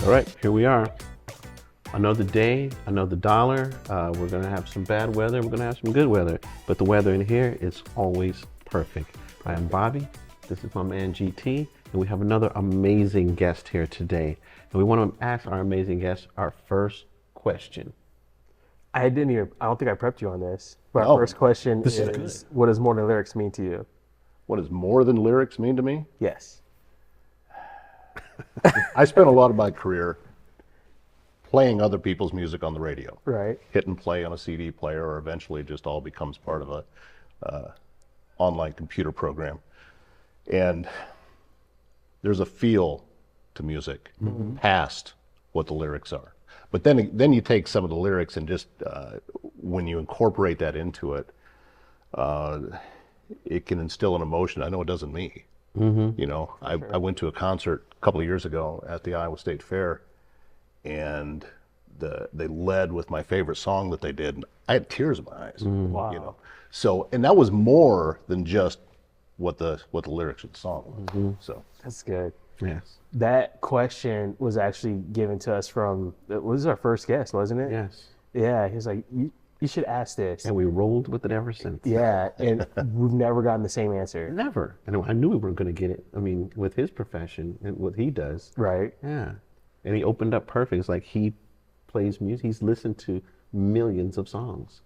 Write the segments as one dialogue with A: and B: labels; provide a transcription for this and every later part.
A: All right, here we are. Another day, another dollar. We're gonna have some bad weather, we're gonna have some good weather, but the weather in here is always perfect. I am Bobby, this is my man GT, and we have another amazing guest here today. And we wanna ask our amazing guest our first question.
B: I don't think I prepped you on this. But
C: Oh,
B: our first question
A: this is
B: is what does more than lyrics mean to you?
C: What does more than lyrics mean to me?
B: Yes.
C: I spent a lot of my career playing other people's music on the radio.
B: Right.
C: Hit and play on a CD player, or eventually just all becomes part of a online computer program. And there's a feel to music past what the lyrics are. But then you take some of the lyrics and just when you incorporate that into it, it can instill an emotion. I know it doesn't me. You know, I went to a concert a couple of years ago at the Iowa State Fair, and they led with my favorite song that they did, and I had tears in my eyes.
B: Wow.
C: You know, so and that was more than just what the lyrics of the song was. So
B: That's good.
A: Yes.
B: That question was actually given to us from, it was our first guest, wasn't it?
A: Yes.
B: Yeah, he was like, you should ask this.
A: And we rolled with it ever since.
B: Yeah, and we've never gotten the same answer.
A: Never. And I knew we weren't gonna get it. I mean, with his profession and what he does.
B: Right.
A: Yeah. And he opened up perfect. It's like he plays music. He's listened to millions of songs.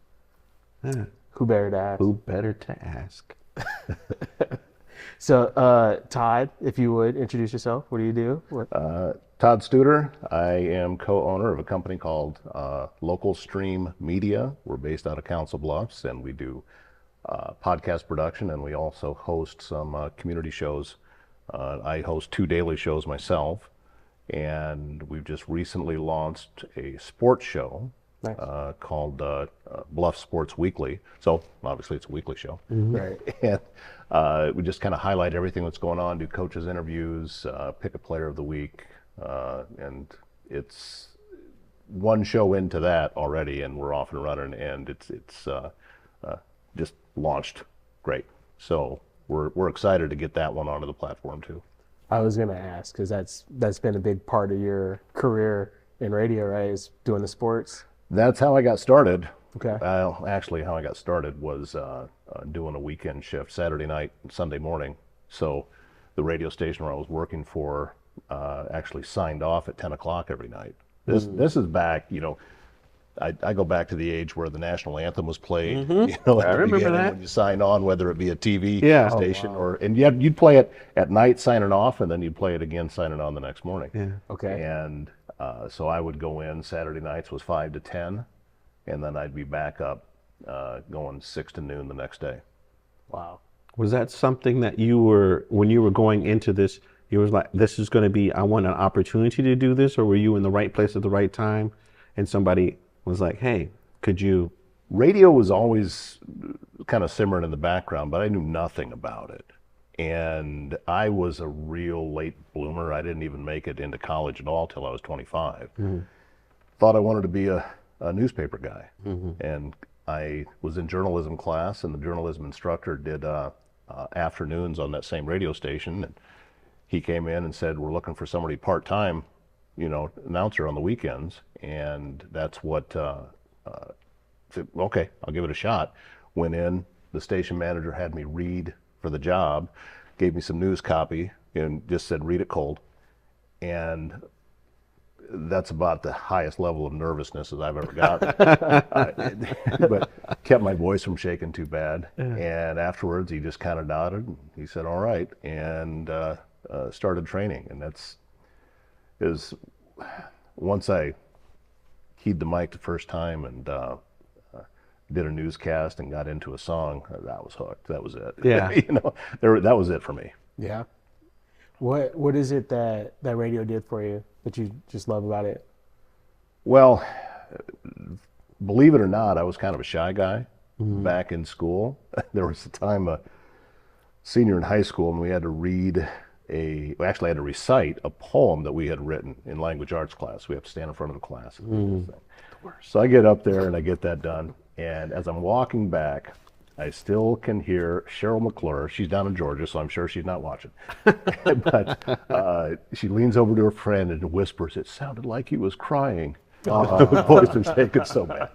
A: Yeah.
B: Who better to ask?
A: Who better to ask?
B: So, Todd, if you would introduce yourself. What do you do? What?
C: Todd Studer. I am co-owner of a company called Local Stream Media. We're based out of Council Bluffs, and we do podcast production, and we also host some community shows. I host 2 daily shows myself, and we've just recently launched a sports show
B: Nice.
C: called Bluff Sports Weekly. So obviously it's a weekly show.
B: Right.
C: And we just kind of highlight everything that's going on, do coaches interviews, pick a player of the week, and it's one show into that already, and we're off and running, and it's just launched great. So we're excited to get that one onto the platform too.
B: I was gonna ask because that's been a big part of your career in radio, right? Is doing the sports.
C: That's how I got started.
B: Okay.
C: Well, actually, how I got started was doing a weekend shift, Saturday night and Sunday morning. So the radio station where I was working for actually signed off at 10 o'clock every night. This is back, you know, I go back to the age where the national anthem was played. You know,
A: I remember that.
C: when you signed on, whether it be a TV
A: Yeah.
C: station and you'd play it at night signing off, and then you'd play it again signing on the next morning.
A: Yeah.
B: Okay.
C: And so I would go in, Saturday nights was 5 to 10, and then I'd be back up going 6 to noon the next day.
B: Wow.
A: Was that something that you were, when you were going into this, you was like, this is going to be, I want an opportunity to do this, or were you in the right place at the right time and somebody was like, hey, could you?
C: Radio was always kind of simmering in the background, but I knew nothing about it. And I was a real late bloomer. I didn't even make it into college at all till I was 25. Thought I wanted to be a newspaper guy. And I was in journalism class, and the journalism instructor did afternoons on that same radio station. And he came in and said, we're looking for somebody part-time, you know, announcer on the weekends. And that's what, said, okay, I'll give it a shot. Went in, the station manager had me read for the job, gave me some news copy, and just said, read it cold. And that's about the highest level of nervousness as I've ever gotten. But kept my voice from shaking too bad. And afterwards, he just kind of nodded. And he said, all right, and started training. And is once I keyed the mic the first time and did a newscast and got into a song, that was hooked. That was it.
A: Yeah.
C: You know, that was it for me.
B: Yeah. What is it that radio did for you that you just love about it?
C: Well, believe it or not, I was kind of a shy guy back in school. There was a time, a senior in high school, and we had to actually had to recite a poem that we had written in language arts class. We have to stand in front of the class. So I get up there and I get that done. And as I'm walking back, I still can hear Cheryl McClure. She's down in Georgia, so I'm sure she's not watching. But she leans over to her friend and whispers, "It sounded like he was crying." The voice was taken so bad.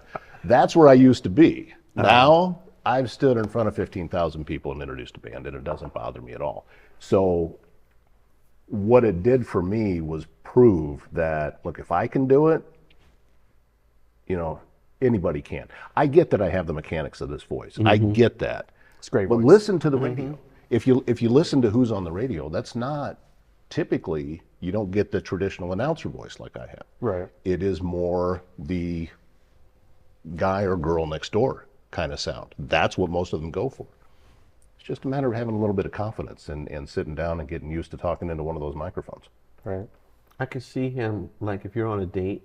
C: That's where I used to be. Now I've stood in front of 15,000 people and introduced a band, and it doesn't bother me at all. So what it did for me was prove that, look, if I can do it, anybody can. I get that I have the mechanics of this voice. I get that.
B: It's a great
C: But
B: voice.
C: listen to the radio. If you listen to who's on the radio, that's not typically, you don't get the traditional announcer voice like I have.
B: Right.
C: It is more the guy or girl next door kind of sound. That's what most of them go for. It's just a matter of having a little bit of confidence and sitting down and getting used to talking into one of those microphones.
B: Right.
A: I could see him, like, if you're on a date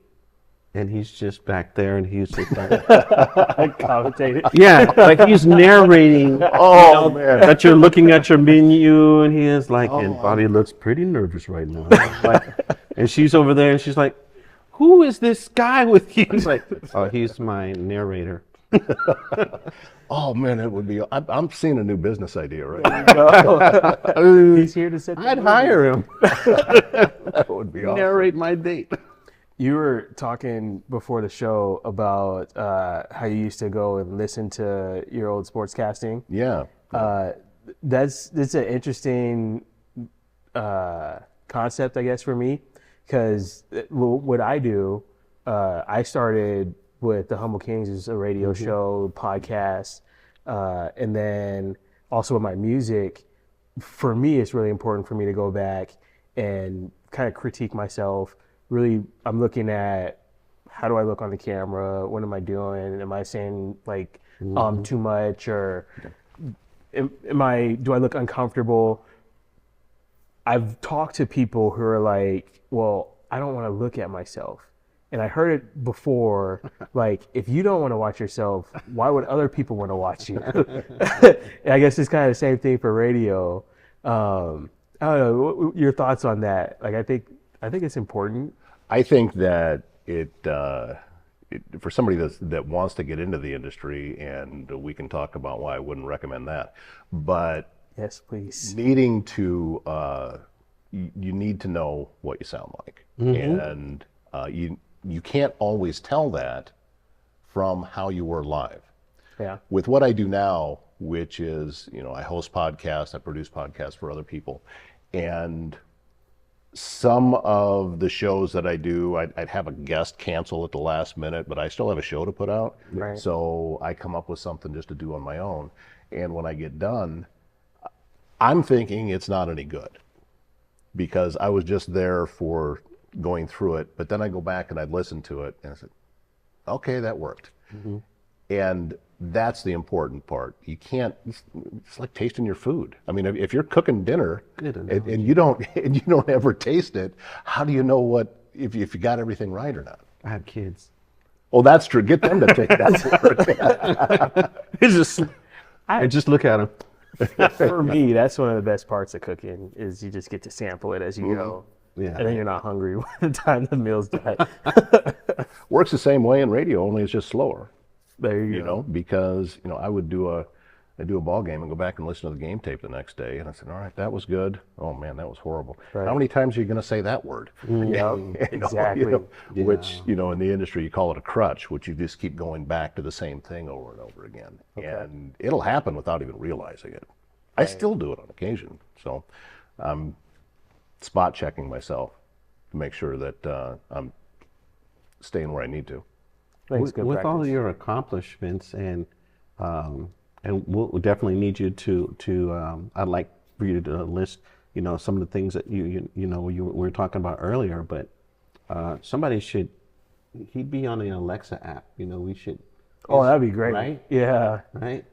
A: and he's just back there and he's just like,
B: Commentated.
A: yeah, like he's narrating.
C: Oh, man.
A: That you're looking at your menu and he is like, and Bobby looks pretty nervous right now. Like, and she's over there and she's like, who is this guy with you? He's like, oh, he's my narrator.
C: Oh, man, it would be, I'm seeing a new business idea right now.
B: He's here to set the
A: I'd
B: mood.
A: hire him.
C: That would be awesome.
A: Narrate my date.
B: You were talking before the show about how you used to go and listen to your old sportscasting.
C: Yeah.
B: That's an interesting concept, I guess, for me, because what I do, I started with the Humble Kings as a radio show, podcast, and then also with my music. For me, it's really important for me to go back and kind of critique myself. Really, I'm looking at how do I look on the camera? What am I doing? Am I saying like too much, or do I look uncomfortable? I've talked to people who are like, well, I don't want to look at myself. And I heard it before, like, if you don't want to watch yourself, why would other people want to watch you? I guess it's kind of the same thing for radio. I don't know, your thoughts on that? Like, I think it's important.
C: I think that it for somebody that wants to get into the industry, and we can talk about why I wouldn't recommend that, but
B: Yes, please.
C: needing to you need to know what you sound like, and you can't always tell that from how you were live.
B: Yeah.
C: With what I do now, which is, I host podcasts, I produce podcasts for other people, and some of the shows that I do, I'd have a guest cancel at the last minute, but I still have a show to put out.
B: Right.
C: So I come up with something just to do on my own. And when I get done, I'm thinking it's not any good because I was just there for going through it. But then I go back and I'd listen to it and I said, okay, that worked. And that's the important part. You can't, it's like tasting your food. I mean, if you're cooking dinner and you don't ever taste it, how do you know if you got everything right or not?
A: I have kids.
C: Well, that's true. Get them to take that for it.
A: I just look at them.
B: For me, that's one of the best parts of cooking is you just get to sample it as you go.
A: Yeah.
B: And then you're not hungry by the time the meal's done.
C: Works the same way in radio, only it's just slower.
B: There you go.
C: Because I would do a ball game and go back and listen to the game tape the next day, and I said, all right, that was good. Oh man, that was horrible.
B: Right.
C: How many times are you going to say that word?
B: Yeah, exactly.
C: Which in the industry you call it a crutch, which you just keep going back to the same thing over and over again, and it'll happen without even realizing it. I still do it on occasion, so I'm spot checking myself to make sure that I'm staying where I need to.
A: With all of your accomplishments, and we'll definitely need you to I'd like for you to list, some of the things that you were talking about earlier. But he'd be on the Alexa app. We should.
B: Oh, that'd be great.
A: Right?
B: Yeah.
A: Right.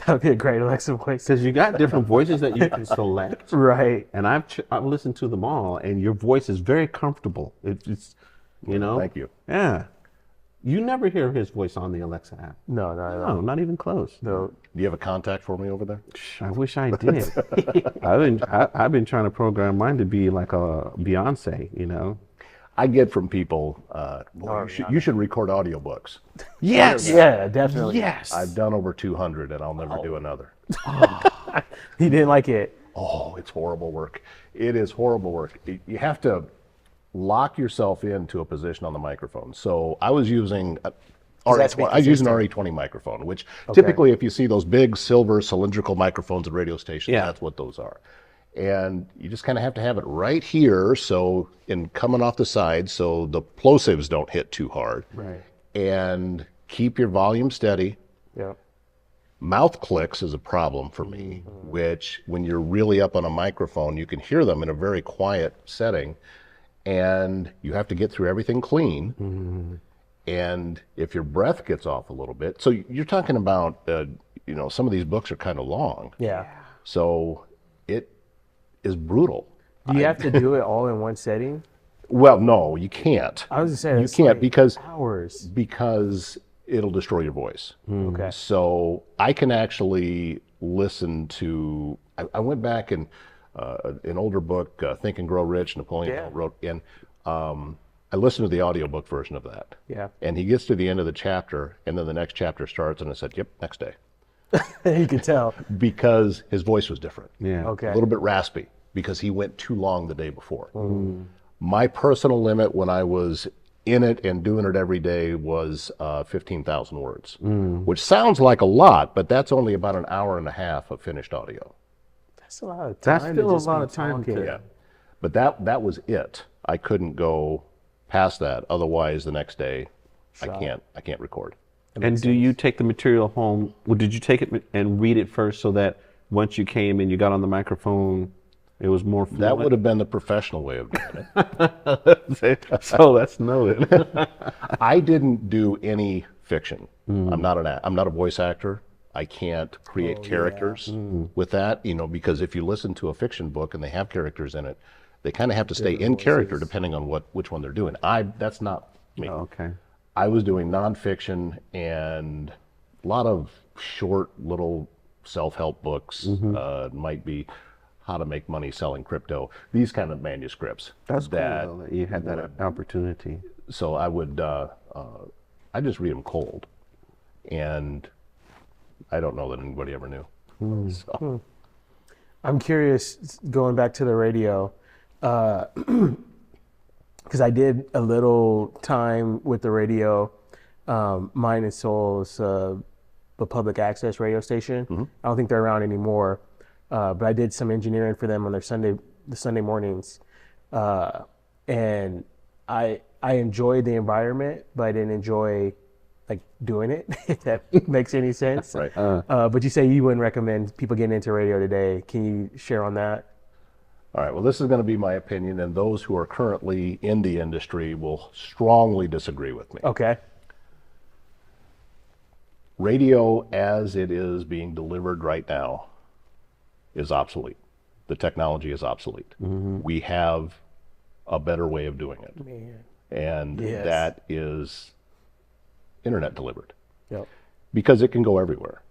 B: That'd be a great Alexa voice.
A: Because you got different voices that you can select.
B: Right.
A: And I've listened to them all, and your voice is very comfortable. It's
C: Thank you.
A: Yeah. You never hear his voice on the Alexa app.
B: No,
A: No, not even close.
B: no.
C: Do you have a contact for me over there?
A: I wish I did. I've been trying to program mine to be like a Beyonce.
C: I get from people, boy, you should record audiobooks. Yes.
B: Yeah, definitely.
A: Yes.
C: I've done over 200 and I'll never do another.
B: He didn't like it.
C: Oh, it's horrible work. It is horrible work. You have to lock yourself into a position on the microphone. So I was using I was using an RE20 microphone, which typically if you see those big silver cylindrical microphones at radio stations, that's what those are. And you just kind of have to have it right here, so in coming off the side, so the plosives don't hit too hard.
B: Right.
C: And keep your volume steady.
B: Yeah.
C: Mouth clicks is a problem for me, which when you're really up on a microphone, you can hear them in a very quiet setting, and you have to get through everything clean. And if your breath gets off a little bit, so you're talking about, you know, some of these books are kind of long.
B: Yeah.
C: So it is brutal.
B: Do you have to do it all in one setting?
C: Well, no, you can't.
B: I was just saying
C: You can't because
B: hours.
C: It'll destroy your voice.
B: Okay.
C: So I can actually listen to. I went back and an older book, Think and Grow Rich, Napoleon Hill wrote, and I listened to the audiobook version of that.
B: Yeah.
C: And he gets to the end of the chapter, and then the next chapter starts, and I said, "Yep, next day,"
B: You could tell.
C: because his voice was different.
A: Yeah.
B: Okay.
C: A little bit raspy because he went too long the day before. My personal limit when I was in it and doing it every day was 15,000 words, which sounds like a lot, but that's only about an hour and a half of finished audio.
B: That's a lot of time.
A: That's still
B: to
A: a
B: just
A: lot
B: be
A: of time
B: talking.
A: to.
C: But that was it. I couldn't go past that. Otherwise, the next day, I can't record.
A: And do you take the material home? Well, did you take it and read it first so that once you came and you got on the microphone, it was more fluent?
C: That would have been the professional way of doing it.
A: So that's noted.
C: I didn't do any fiction. I'm not a voice actor. I can't create characters with that, you know, because if you listen to a fiction book and they have characters in it, they kind of have to stay in character depending on which one they're doing. That's not me.
A: Oh, okay.
C: I was doing nonfiction and a lot of short little self-help books. Might be How to Make Money Selling Crypto. These kind of manuscripts.
A: That's cool though, that you had that opportunity.
C: So I would, I just read them cold, and I don't know that anybody ever knew. So.
B: I'm curious, going back to the radio, because I did a little time with the radio. Mine and Soul's the public access radio station. I don't think they're around anymore, but I did some engineering for them on their Sunday mornings, and I enjoyed the environment, but I didn't enjoy like doing it. If that makes any sense.
C: Right.
B: But you say you wouldn't recommend people getting into radio today. Can you share on that?
C: All right, well, this is going to be my opinion, and those who are currently in the industry will strongly disagree with me.
B: Okay.
C: Radio, as it is being delivered right now, is obsolete. The technology is obsolete. We have a better way of doing it, and that is internet delivered, because it can go everywhere.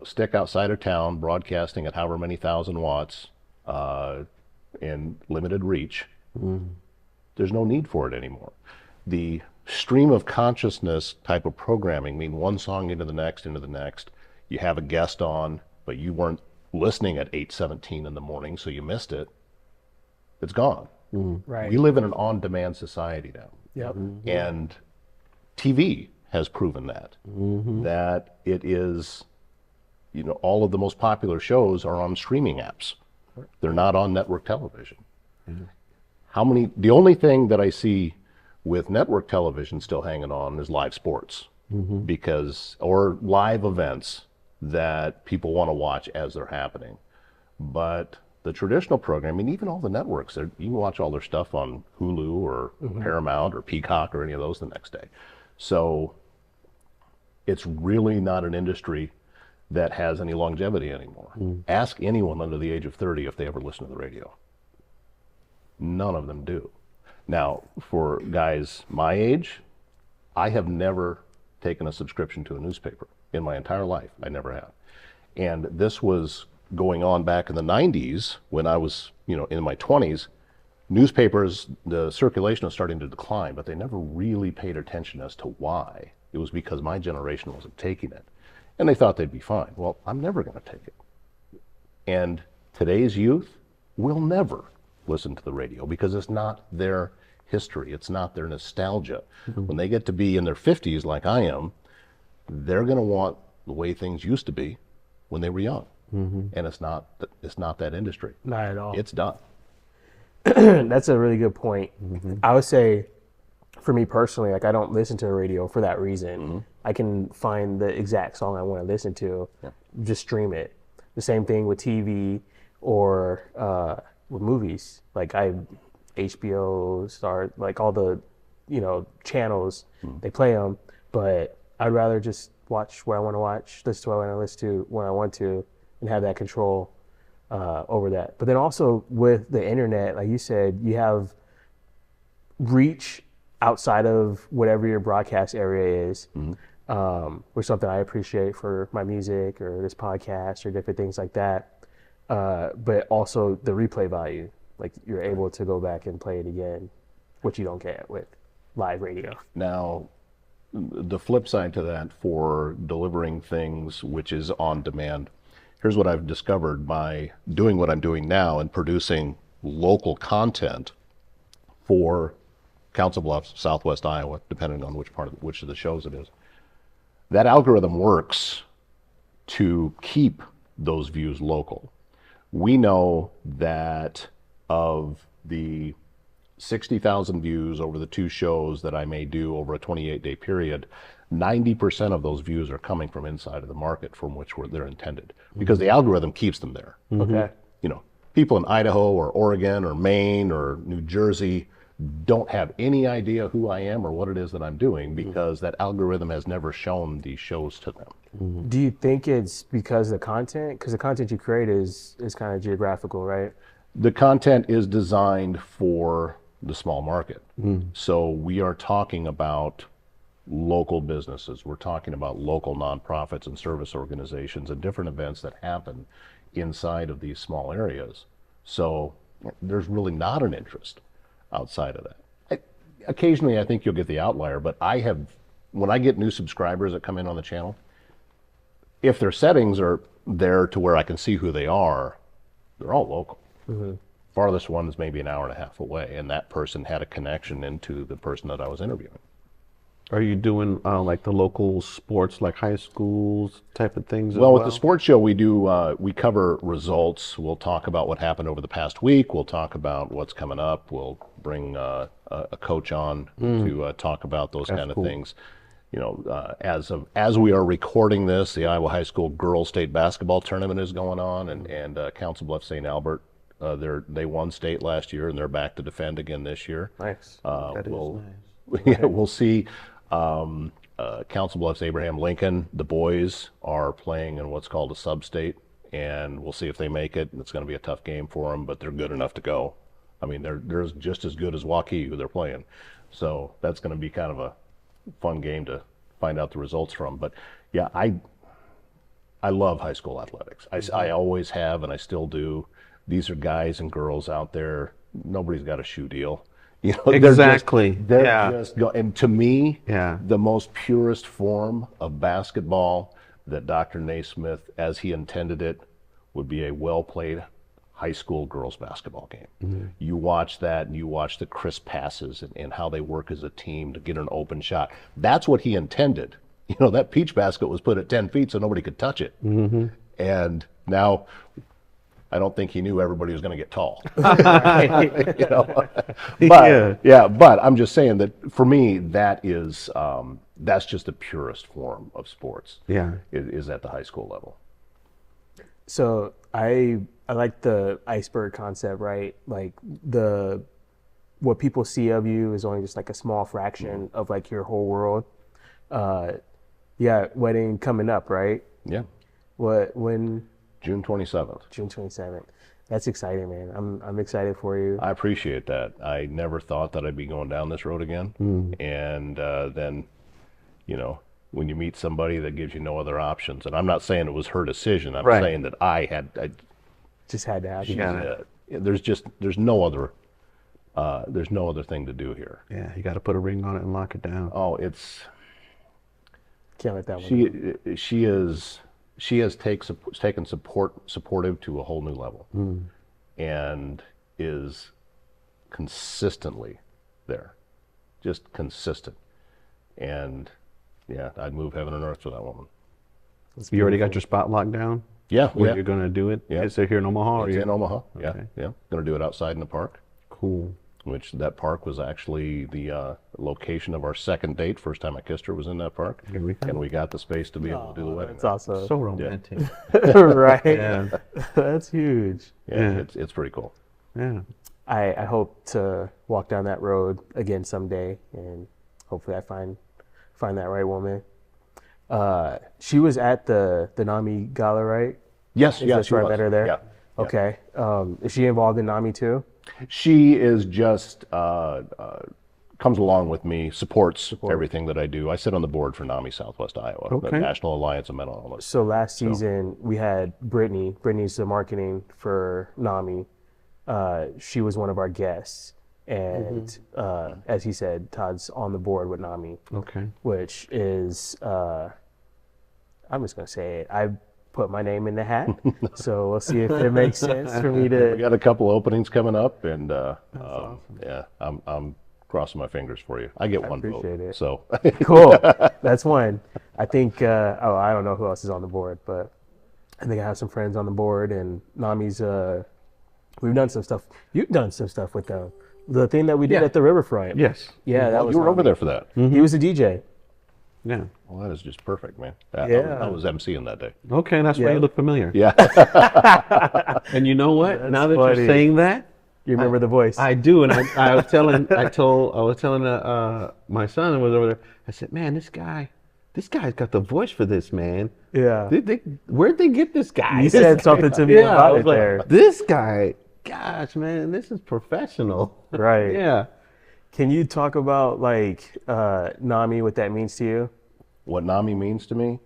C: Stick outside of town, broadcasting at however many thousand watts, and limited reach, there's no need for it anymore. The stream of consciousness type of programming, mean one song into the next, you have a guest on, but you weren't listening at 8:17 in the morning, so you missed it. It's gone.
B: Right.
C: We live in an on-demand society now.
B: Yep.
C: And TV has proven that, that it is, all of the most popular shows are on streaming apps. They're not on network television. The only thing that I see with network television still hanging on is live sports, or live events that people want to watch as they're happening. But the traditional programming, even all the networks, you can watch all their stuff on Hulu or Paramount or Peacock or any of those the next day. So it's really not an industry that has any longevity anymore. Ask anyone under the age of 30 if they ever listen to the radio. None of them do. Now, for guys my age, I have never taken a subscription to a newspaper in my entire life. I never have. And this was going on back in the 90s when I was, in my 20s. newspapers, the circulation was starting to decline, but they never really paid attention as to why. It was because my generation wasn't taking it. And they thought they'd be fine. Well, I'm never going to take it. And today's youth will never listen to the radio because it's not their history. It's not their nostalgia. When they get to be in their 50s like I am, they're going to want the way things used to be when they were young. And it's not that industry.
B: Not at all.
C: It's done.
B: That's a really good point. I would say, for me personally, like I don't listen to the radio for that reason. I can find the exact song I want to listen to, just stream it. The same thing with TV or with movies. Like HBO, Star, like all the, channels, they play them. But I'd rather just watch what I want to watch, listen to what I want to listen to when I want to, and have that control over that. But then also with the internet, like you said, you have reach outside of whatever your broadcast area is, which is something I appreciate for my music or this podcast or different things like that. But also the replay value, like you're able to go back and play it again, which you don't get with live radio.
C: Now, the flip side to that for delivering things which is on demand, here's what I've discovered by doing what I'm doing now and producing local content for Council Bluffs, Southwest Iowa, depending on which of the shows it is. That algorithm works to keep those views local. We know that of the 60,000 views over the 2 shows that I may do over a 28-day period, 90% of those views are coming from inside of the market from which they're intended, because the algorithm keeps them there.
B: Okay.
C: People in Idaho or Oregon or Maine or New Jersey don't have any idea who I am or what it is that I'm doing because that algorithm has never shown these shows to them.
B: Do you think it's because of the content? Because the content you create is kind of geographical, right?
C: The content is designed for the small market. So we are talking about local businesses. We're talking about local nonprofits and service organizations and different events that happen inside of these small areas. So there's really not an interest outside of that. Occasionally I think you'll get the outlier, but when I get new subscribers that come in on the channel, if their settings are there to where I can see who they are, they're all local. Farthest one is maybe an hour and a half away, and that person had a connection into the person that I was interviewing.
A: Are you doing like the local sports, like high schools type of things?
C: Well, with the sports show, we cover results. We'll talk about what happened over the past week. We'll talk about what's coming up. We'll bring a coach on to talk about those kind of things. As we are recording this, the Iowa High School Girls State Basketball Tournament is going on, and Council Bluffs St. Albert, they won state last year, and they're back to defend again this year.
A: Nice. That is nice.
C: Yeah, we'll see. Council Bluffs Abraham Lincoln, the boys are playing in what's called a sub-state, and we'll see if they make it. It's going to be a tough game for them, but they're good enough to go. I mean, they're just as good as Waukee, who they're playing. So that's going to be kind of a fun game to find out the results from. But yeah, I love high school athletics. I always have, and I still do. These are guys and girls out there. Nobody's got a shoe deal.
A: Exactly.
C: They're just and to me,
A: Yeah.
C: the most purest form of basketball that Dr. Naismith, as he intended it, would be a well-played high school girls basketball game. You watch that, and you watch the crisp passes and how they work as a team to get an open shot. That's what he intended. That peach basket was put at 10 feet so nobody could touch it. And now, I don't think he knew everybody was going to get tall. But I'm just saying that for me, that's just the purest form of sports.
A: Yeah.
C: Is at the high school level.
B: So I like the iceberg concept, right? Like what people see of you is only just like a small fraction of like your whole world. Wedding coming up, right?
C: Yeah.
B: When?
C: June 27th.
B: June 27th. That's exciting, man. I'm excited for you.
C: I appreciate that. I never thought that I'd be going down this road again. And then, when you meet somebody that gives you no other options, and I'm not saying it was her decision. I'm saying that I
B: just had to happen.
C: there's no other There's no other thing to do here.
A: Yeah, you got to put a ring on it and lock it down.
C: Oh, it's
B: Can't let that one go.
C: she has taken supportive to a whole new level, and is consistently there, just consistent. And yeah, I'd move heaven and earth for that woman.
A: You already got your spot locked down?
C: Yeah,
A: Where
C: yeah.
A: you're going to do it?
C: Yeah.
A: Is it here in Omaha?
C: It's
A: or
C: in Omaha. Yeah,
A: Okay.
C: yeah. Going to do it outside in the park,
A: Cool.
C: which that park was actually the location of our second date. First time I kissed her was in that park.
A: Here we go.
C: And we got the space to be able to do the wedding.
B: That's awesome.
A: So romantic.
B: Right?
A: Yeah.
B: That's huge.
C: Yeah, it's pretty cool.
A: Yeah.
B: I hope to walk down that road again someday, and hopefully I find that right woman. She was at the NAMI gala, right?
C: Yes,
B: Is
C: yes,
B: that
C: she
B: where I
C: was.
B: met her there?
C: Yeah.
B: Okay. Is she involved in NAMI too?
C: She is just comes along with me, supports everything that I do. I sit on the board for NAMI Southwest Iowa, the
A: Okay.
C: National Alliance of Mental Illness.
B: So last season we had Brittany. Brittany's the marketing for NAMI. She was one of our guests, and as he said, Todd's on the board with NAMI,
A: Okay.
B: which is I'm just gonna say it. I put my name in the hat, so we'll see if it makes sense for me
C: We
B: to.
C: got a couple openings coming up, and
A: awesome.
C: yeah, I'm crossing my fingers for you. I get one vote,
B: appreciate it.
C: so
B: Cool. That's one. I think. I don't know who else is on the board, but I think I have some friends on the board, and NAMI's. We've done some stuff. You've done some stuff with them. The thing that we did
A: Yeah.
B: at the riverfront.
A: Yes.
B: Yeah, that was.
C: you were over
B: NAMI.
C: there for that.
B: He was a DJ.
A: Yeah.
C: Well, that is just perfect, man. I
B: Yeah.
C: was emceeing that day.
A: Okay, that's why
B: Yeah.
A: you look familiar.
C: Yeah.
A: And you know what?
B: That's
A: Now that
B: funny.
A: you're saying that,
B: You remember the voice?
A: I do. And I was telling my son who was over there. I said, "Man, this guy's got the voice for this, man.
B: yeah.
A: Where'd they get this guy?"
B: You said something to me
A: Yeah, I
B: about
A: was
B: it
A: like,
B: there.
A: This guy, gosh, man, this is professional.
B: Right.
A: Yeah.
B: Can you talk about like NAMI, what that means to you?
C: What NAMI means to me,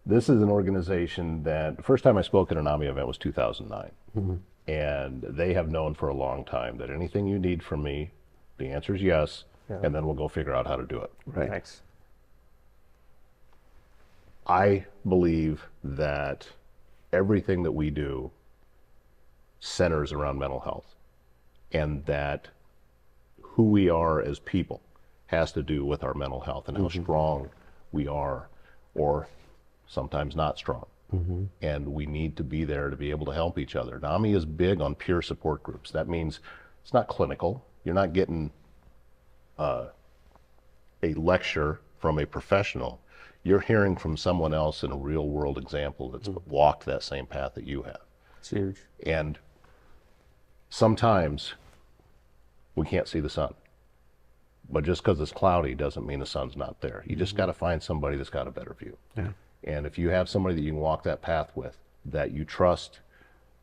C: this is an organization that the first time I spoke at a NAMI event was 2009. And they have known for a long time that anything you need from me, the answer is yes, and then we'll go figure out how to do it.
A: Right.
B: Thanks.
C: I believe that everything that we do centers around mental health, and that who we are as people has to do with our mental health and how strong we are, or sometimes not strong. And we need to be there to be able to help each other. NAMI is big on peer support groups. That means it's not clinical. You're not getting a lecture from a professional. You're hearing from someone else in a real world example that's walked that same path that you have.
B: It's huge.
C: And sometimes we can't see the sun. But just because it's cloudy doesn't mean the sun's not there. You just got to find somebody that's got a better view.
A: Yeah.
C: And if you have somebody that you can walk that path with, that you trust,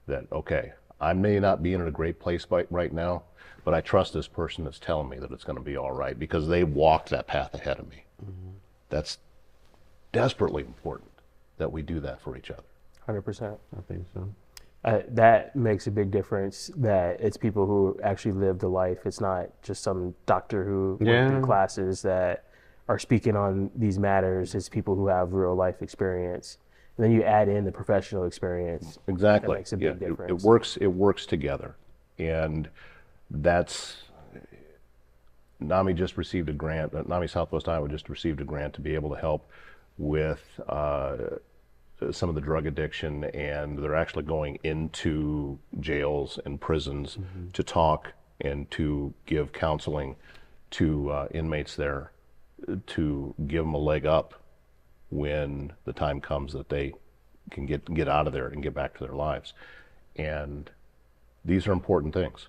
C: that, okay, I may not be in a great place right now, but I trust this person that's telling me that it's going to be all right because they walked that path ahead of me. That's desperately important that we do that for each other.
B: 100%.
A: I think so.
B: That makes a big difference, that it's people who actually live the life. It's not just some doctor who went
A: Yeah.
B: through classes that are speaking on these matters. It's people who have real life experience. And then you add in the professional experience.
C: Exactly.
B: That makes a big difference.
C: It works together. And that's, NAMI just received a grant, NAMI Southwest Iowa just received a grant to be able to help with some of the drug addiction, and they're actually going into jails and prisons to talk and to give counseling to inmates there, to give them a leg up when the time comes that they can get out of there and get back to their lives. And these are important things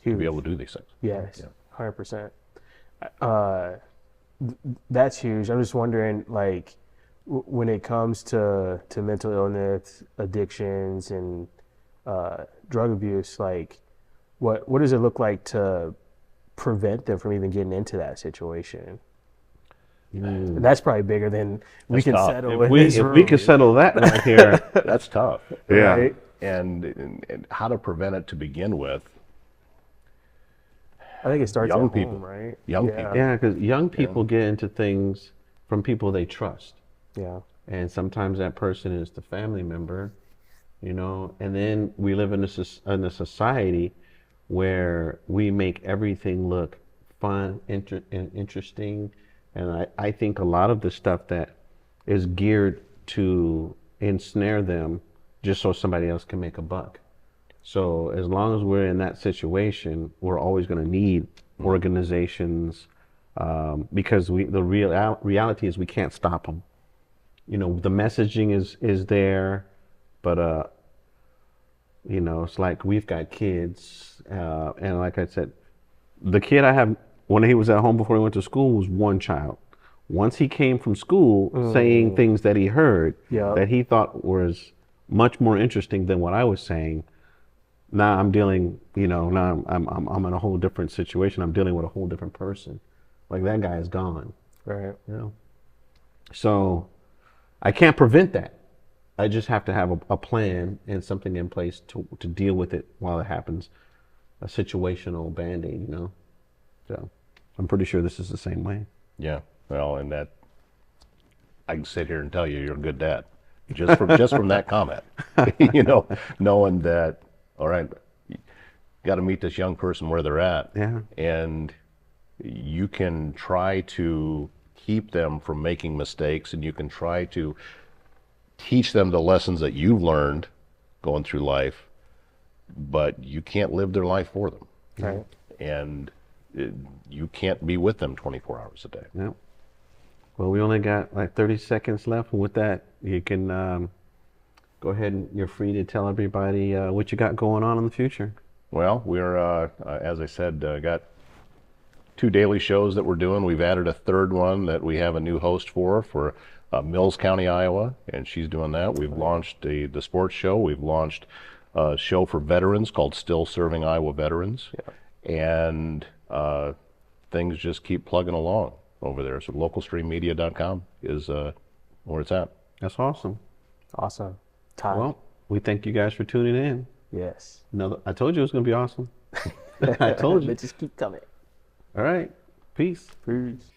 C: to be able to do these things.
B: Yes, 100%. That's huge. I'm just wondering, like, when it comes to mental illness, addictions, and drug abuse, like, what does it look like to prevent them from even getting into that situation? And that's probably bigger than we can
C: tough.
B: settle
A: If
B: in
A: we
B: this room.
A: could settle that right here.
C: That's tough.
A: Yeah.
B: Right?
C: And how to prevent it to begin with.
B: I think it starts
C: Young
B: at
C: people.
B: home, right?
C: Young
B: Yeah.
C: people.
A: Yeah, because young people get into things from people they trust.
B: Yeah.
A: And sometimes that person is the family member, you know, and then we live in in a society where we make everything look fun, and interesting. And I think a lot of the stuff that is geared to ensnare them just so somebody else can make a buck. So as long as we're in that situation, we're always going to need organizations, because the reality is we can't stop them. You know, the messaging is there, but you know, it's like we've got kids, and like I said, the kid I have, when he was at home before he went to school, was one child. Once he came from school saying things that he heard
B: Yeah.
A: that he thought was much more interesting than what I was saying, now I'm dealing, you know, now I'm in a whole different situation. I'm dealing with a whole different person. Like that guy is gone,
B: Right.
A: you know. So I can't prevent that. I just have to have a plan and something in place to deal with it while it happens. A situational band-aid, you know. So I'm pretty sure this is the same way.
C: Yeah. Well, and that I can sit here and tell you you're a good dad, just from that comment. You know, knowing that, all right, you got to meet this young person where they're at.
A: Yeah.
C: And you can try to keep them from making mistakes, and you can try to teach them the lessons that you've learned going through life, but you can't live their life for them.
B: Right.
C: And you can't be with them 24 hours a day.
A: Yeah. Well, we only got like 30 seconds left. And with that, you can go ahead and you're free to tell everybody what you got going on in the future.
C: Well, we're, as I said, got 2 daily shows that we're doing. We've added a 3rd one that we have a new host for Mills County, Iowa, and she's doing that. We've launched the sports show. We've launched a show for veterans called Still Serving Iowa Veterans. Yeah. And things just keep plugging along over there. So localstreammedia.com is where it's at.
A: That's awesome.
B: Awesome. Todd.
A: Well, we thank you guys for tuning in.
B: Yes.
A: I told you it was going to be awesome. I told you.
B: But just keep coming.
A: All right. Peace.
B: Peace.